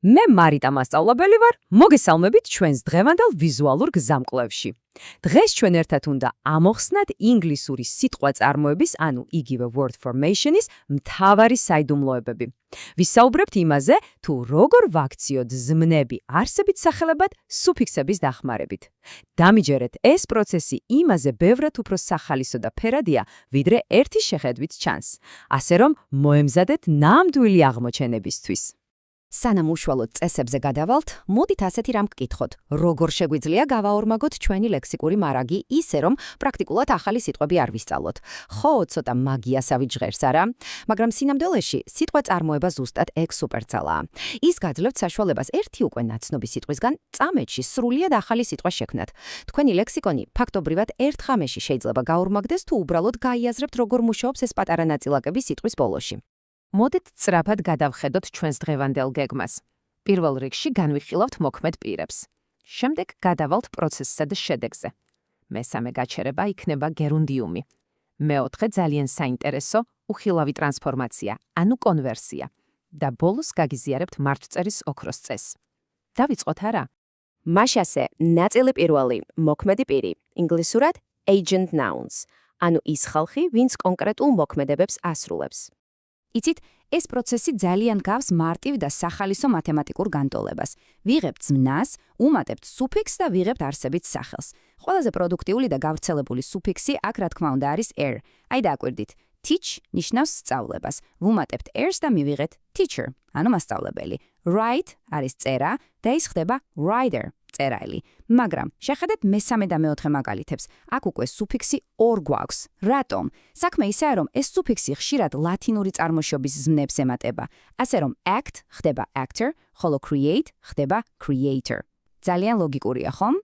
მე მარიტა მასწავლებელი ვარ, მოგესალმებით ჩვენს დღევანდელ ვიზუალურ გზამკვლევში. დღეს ჩვენ ერთად უნდა ამოხსნათ ინგლისური სიტყვა წარმოების, ანუ იგივე word formation-ის მთავარი საიდუმლოებები. ვისაუბრებთ იმაზე, თუ როგორ ვაქციოთ ზმნები არსებით სახელებად სუფიქსების დახმარებით. დამიჯერეთ, ეს პროცესი იმაზე ბევრად უფრო სახალისო და ფერადია, ვიდრე ერთი შეხედვით ჩანს. ასე რომ, მოემზადეთ ნამდვილი აღმოჩენებისთვის. სანამ უშუალოდ წესებზე გადავალთ, მოდით ასეთი რამ გკითხოთ, როგორ შეგვიძლია გავაორმაგოთ ჩვენი ლექსიკური მარაგი ისე, რომ პრაქტიკულად ახალი სიტყვები არ ვისწავლოთ. ხო, ცოტა მაგიასავით ჟღერს, არა? მაგრამ სინამდვილეში სიტყვა წარმოება ზუსტად ეგ სუპერცალაა. ის გაძლევთ საშუალებას ერთი უკვე ნაცნობი სიტყვისგან წამეთში სრულიად ახალი სიტყვა შექმნათ. თქვენი ლექსიკონი ფაქტობრივად ერთ ღამეში შეიძლება გაორმაგდეს თუ უბრალოდ გაიაზრებთ, როგორ მუშაობს ეს პატარა ნაწილაკები სიტყვის ბოლოში. მოდით სწრაფად გადავხედოთ ჩვენს დღევანდელ გეგმას. პირველ რიგში განვიხილავთ მოქმედ პირებს. შემდეგ გადავალთ პროცესსა და შედეგზე. მესამე გაჩერება იქნება გერუნდიუმი. მეოთხე ძალიან საინტერესო უხილავი ტრანსფორმაცია, ანუ კონვერსია. და ბოლოს გაგიზიარებთ მარჯვწერის ოქროს წესს. დავიწყოთ არა? მაშასე, ნაწილი პირველი, მოქმედი პირი, ინგლისურად agent nouns, ანუ ის ხალხი, ვინც კონკრეტულ მოქმედებებს ასრულებს. იცით, ეს პროცესი ძალიან გავს მარტივ და სახალისო მათემატიკურ განტოლებას. ვიღებთ ზმნას, უმატებთ სუფიქსს და ვიღებთ არსებით სახელს. ყველაზე პროდუქტიული და გავრცელებული სუფიქსი აქ რა თქმა უნდა არის er. აი დააკვირდით, teach ნიშნავს სწავლებას. ვუმატებთ ers და მივიღეთ teacher, ანუ მასწავლებელი. Write არის წერა და ის ხდება writer, წერალი. მაგრამ შეხედეთ მესამე და მეოთხე მაგალითებს. აქ უკვე სუფიქსი ორ გვაქვს. რატომ? საქმე ისაა, რომ ეს სუფიქსი ხშირად ლათინური წარმოშობის ზმნებს ემატება. ასე რომ act ხდება actor, ხოლო create ხდება creator. ძალიან ლოგიკურია, ხომ?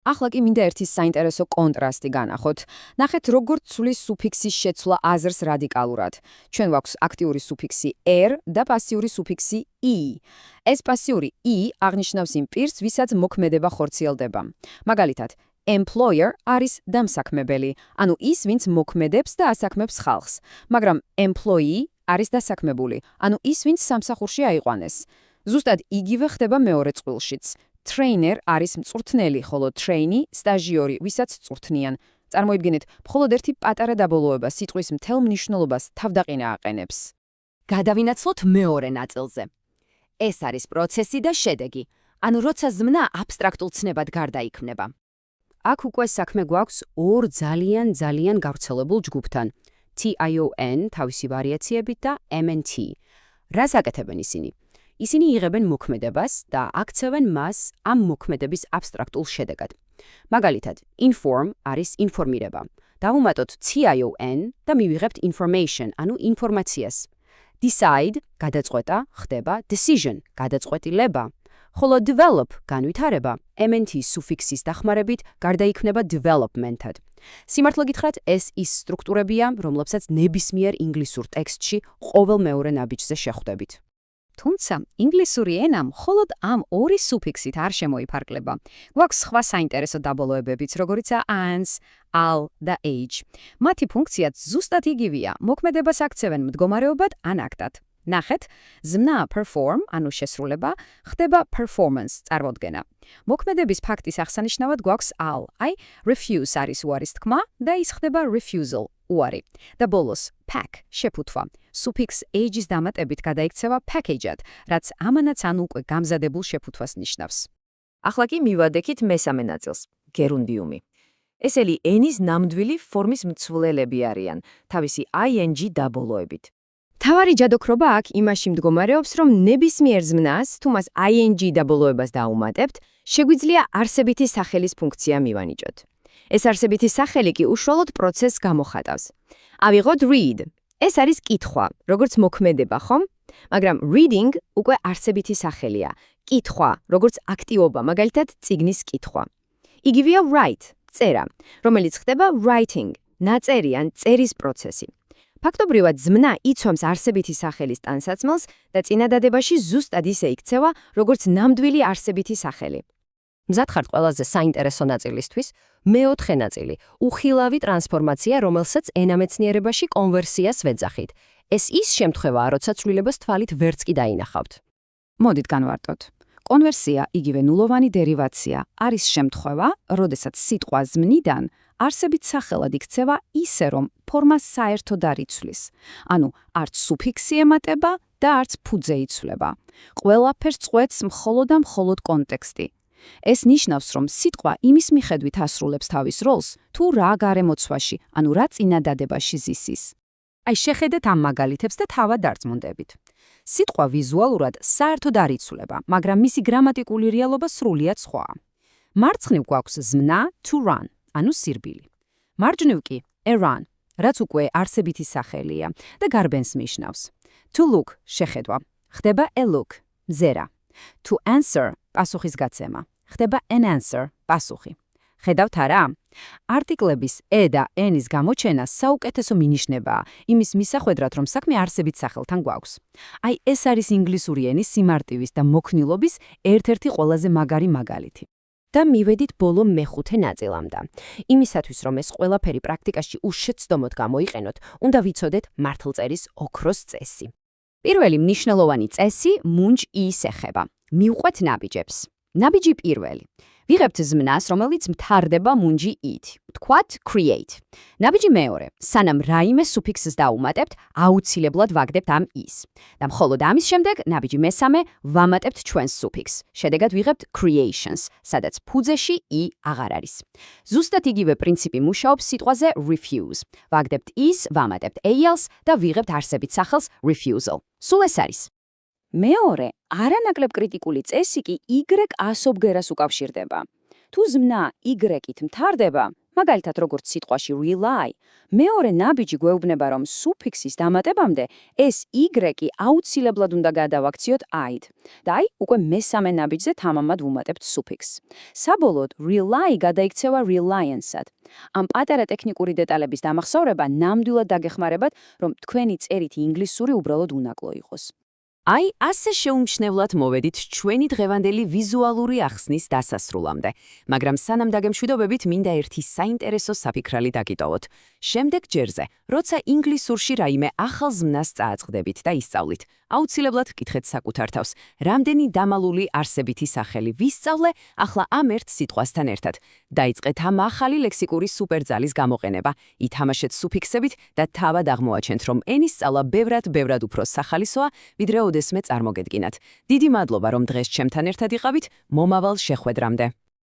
ახლა კი მინდა ერთი საინტერესო კონტრასტი განახოთ. ნახეთ, როგორ ცვლის სუფიქსის შეცვლა აზრს რადიკალურად. ჩვენ გვაქვს აქტიური სუფიქსი er და პასიური სუფიქსი e. ეს პასიური e აღნიშნავს იმ პირს, ვისაც მოქმედება ხორციელდება. მაგალითად, employer არის დამსაქმებელი, ანუ ის, ვინც მოქმედებს და ასაქმებს ხალხს. მაგრამ employee არის დასაქმებული, ანუ ის, ვინც სამსახურში აიყვანეს. ზუსტად იგივე ხდება მეორე წყვილშიც. Trainer არის მწვრთნელი, ხოლო trainee სტაჟიორი, ვისაც წვრთნიან. წარმოიდგინეთ, მხოლოდ ერთი პატარა დაბოლოება სიტყვის მთელ მნიშვნელობას თავდაყინა აყენებს. გადავინაცვლოთ მეორე ნაწილზე. ეს არის პროცესი და შედეგი, ანუ როცა ზმნა აბსტრაქტულ ცნებად გარდაიქმნება. აქ უკვე საქმე გვაქვს ორ ძალიან გავრცელებულ ჯგუფთან. TION თავისი ვარიაციებით და MNT. რას აკეთებენ ისინი? ისინი იღებენ მოქმედებას და აქცევენ მას ამ მოქმედების აბსტრაქტულ შედეგად. მაგალითად, inform არის ინფორმირება. დავუმატოთ CION და მივიღებთ information, ანუ ინფორმაციას. Decide, გადაწყვეტა, ხდება decision, გადაწყვეტილება. ხოლო develop, განვითარება, MNT სუფიქსის დახმარებით გარდაიქმნება development-ად. სიმართლე გითხრათ, ეს ის სტრუქტურებია, რომლებსაც ნებისმიერ ინგლისურ ტექსტში ყოველ მეორე ნაბიჯზე შეხვდებით. თუმცა, ინგლისური ენა მხოლოდ ამ ორი სუფიქსით არ შემოიფარგლება. გვაქვს სხვა საინტერესო დაბოლოებებიც, როგორიცაა ans, al და age. მათი ფუნქციაც ზუსტად იგივეა, მოქმედებას აქცევენ მდგომარეობად ან აქტად. ნახეთ, ზმნა perform, ანუ შესრულება, ხდება performance, წარმოდგენა. მოქმედების ფაქტის აღსანიშნავად გვაქვს al, აი refuse არის უარის თქმა და ის ხდება refusal, უარი. და ბოლოს pack, შეფუთვა. სუფიքს age-ის დამატებით გადაიქცევა package-ად, რაც ამანაც ან უკვე გამზადებულ შეფუთვას ნიშნავს. ახლა კი მივადექით მესამე ნაწილს, გერუნდიუმი. ესენი ენის ნამდვილი ფორმის მცვლელები არიან, თავისი ing დაბოლოებით. თავარი ჯადოქრობა აქ იმაში მდგომარეობს, რომ ნებისმიერ ზმნას, თუ მას ing დაბოლოებას დაუმატებთ, შეგვიძლია არსებითი სახელის ფუნქცია მივანიჭოთ. ეს არსებითი სახელი კი უშუალოდ პროცესს გამოხატავს. ავიღოთ read. ეს არის კითხვა, როგორც მოქმედება, ხომ? მაგრამ reading უკვე არსებითი სახელია. კითხვა, როგორც აქტივობა, მაგალითად, წიგნის კითხვა. იგივეა write, წერა, რომელიც ხდება writing, ნაწერი ან წერის პროცესი. ფაქტობრივად ზმნა იცვამს არსებითი სახელის ტანსაცმელს და წინადადებაში ზუსტად ისე იქცევა, როგორც ნამდვილი არსებითი სახელი. მზად ხართ ყველაზე საინტერესო ნაწილისთვის, მეოთხე ნაწილი, უხილავი ტრანსფორმაცია, რომელსაც ენამეცნიერებაში კონვერსიას ვეძახით. ეს ის შემთხვევაა, როცა ცვლილებას თვალით ვერც კი დაინახავთ. მოდით განვარტოთ. კონვერსია, იგივე ნულოვანი დერივაცია, არის შემთხვევა, როდესაც სიტყვა ზმნიდან არსებით სახელად იქცევა ისე, რომ ფორმას საერთოდ არ იცვლის. ანუ, არც სუფიქსი ემატება და არც ფუძე იცვლება. ყველაფერს წყვეტს მხოლოდ და მხოლოდ კონტექსტი. ეს ნიშნავს, რომ სიტყვა იმის მიხედვით ასრულებს თავის როლს, თუ რა გარემოცვაში, ანუ რა წინადადებაში ზისის. აი შეხედეთ ამ მაგალითებს და თავად დარწმუნდებით. სიტყვა ვიზუალურად საერთოდ არ იცვლება, მაგრამ მისი გრამატიკული რეალობა სრულიად სხვაა. მარცხნივ გვაქვს ზმნა to run, ანუ სირბილი. მარჯვნივ კი a run, რაც უკვე არსებითი სახელია და გარბენს ნიშნავს. To look შეხედვა, ხდება a look, ზერა. To answer, პასუხისგაცემა, ხდება an answer, პასუხი. ხედავთ არა? არტიკლების e და n-ის გამოჩენა საუკეთესო მინიშნებაა, იმის მისახვედრად, რომ საქმე არსებით სახელთან გვაქვს. აი ეს არის ინგლისური ენის სიმარტივის და მოქნილობის ერთ-ერთი ყველაზე მაგარი მაგალითი. და მივედით ბოლო მეხუთე ნაწილამდე. იმისათვის, რომ ეს ყველაფერი პრაქტიკაში უშეცდომოდ გამოიყენოთ, უნდა ვიცოდეთ მართლწერის ოქროს წესი. პირველი მნიშვნელოვანი წესი მუნჯ ის ეხება. მივყვეთ ნაბიჯებს. ნაბიჯი პირველი. ვიღებთ ზმნას, რომელიც მთავრდება მუნჯი ით. ვთქვათ create. ნაბიჯი მეორე. სანამ რაიმე სუფიქსს დაუმატებთ, აუცილებლად ვაგდებთ ამ ის. და მხოლოდ ამის შემდეგ ნაბიჯი მესამე ვამატებთ ჩვენს სუფიქსს. შედეგად ვიღებთ creations, სადაც ფუძეში i აღარ არის. ზუსტად იგივე პრინციპი მუშაობს სიტყვაზე refuse. ვაგდებთ is, ვამატებთ ales და ვიღებთ არსებით სახელს refusal. სულ ეს არის. მეორე, არანაკლებ კრიტიკული წესი კი y ასობგერას უკავშირდება. თუ ზმნა y-ით მთავრდება, მაგალითად როგორც სიტყვაში rely, მეორე ნაბიჯი გვეუბნება, რომ სუფიქსის დამატებამდე ეს y აუცილებლად უნდა გადავაქციოთ i-ით. და აი, უკვე მესამე ნაბიჯზე თამამად ვუმატებთ სუფიქსს. საბოლოოდ, rely გადაიქცევა reliance-ად. ამ პატარა ტექნიკური დეტალების დამახსოვრება ნამდვილად დაგეხმარებათ, რომ თქვენი წერითი ინგლისური უბრალოდ უნაკლო იყოს. აი, ასე შეუმჩნევლად მოვედით ჩვენი დღევანდელი ვიზუალური ახსნის დასასრულამდე. მაგრამ სანამ დაგემშვიდობებით, მინდა ერთი საინტერესო საფიქრალი დაგიტოვოთ. შემდეგ ჯერზე, როცა ინგლისურში რაიმე ახალ ზმნას წააწყდებით და ისწავლით, აუცილებლად კითხეთ საკუთარ თავს, რამდენი დამალული არსებითი სახელი ვისწავლე ახლა ამ ერთ სიტყვასთან ერთად. დაიწყეთ ამ ახალი ლექსიკური სუპერძალის გამოყენება, ითამაშეთ სუფიქსებით და თავად აღმოაჩენთ, რომ ენის სწავლა ბევრად უფრო სახალისოა, ვიდრე ოდესმე წარმოგედგინათ. დიდი მადლობა, რომ დღეს ჩემთან ერთად იყავით, მომავალ შეხვედრამდე.